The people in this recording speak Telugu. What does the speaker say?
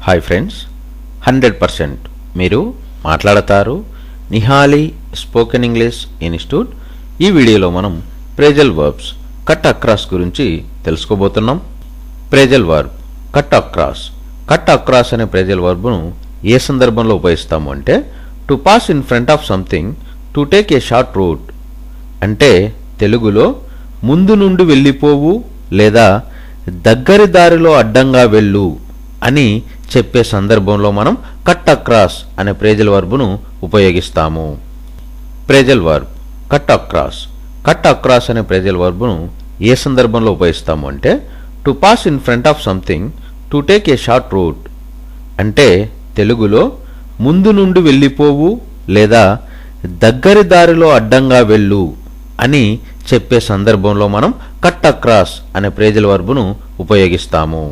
హాయ్ ఫ్రెండ్స్, 100% మీరు మాట్లాడతారు నిహాలి స్పోకెన్ ఇంగ్లీష్ ఇన్స్టిట్యూట్. ఈ వీడియోలో మనం ప్రేజల్ వర్బ్స్ కట్ అక్రాస్ గురించి తెలుసుకోబోతున్నాం. ప్రేజల్ వర్బ్ కట్ అక్రాస్ అనే ప్రేజల్ వర్బ్ను ఏ సందర్భంలో ఉపయోగిస్తాము అంటే to pass in front of something, to take a short route. అంటే తెలుగులో ముందు నుండి వెళ్ళిపోవు లేదా దగ్గరి దారిలో అడ్డంగా వెళ్ళు అని చెప్పే సందర్భంలో మనం కట్ అక్రాస్ అనే ప్రేజల్ వర్బ్ను ఉపయోగిస్తాము. ప్రేజల్ వర్బ్ కట్ అక్రాస్ అనే ప్రేజల్ వర్బ్ను ఏ సందర్భంలో ఉపయోగిస్తాము అంటే to pass in front of something, to take a short route. అంటే తెలుగులో ముందు నుండి వెళ్ళిపోవు లేదా దగ్గరి దారిలో అడ్డంగా వెళ్ళు అని చెప్పే సందర్భంలో మనం కట్ అక్రాస్ అనే ప్రేజల్ వర్బ్ను ఉపయోగిస్తాము.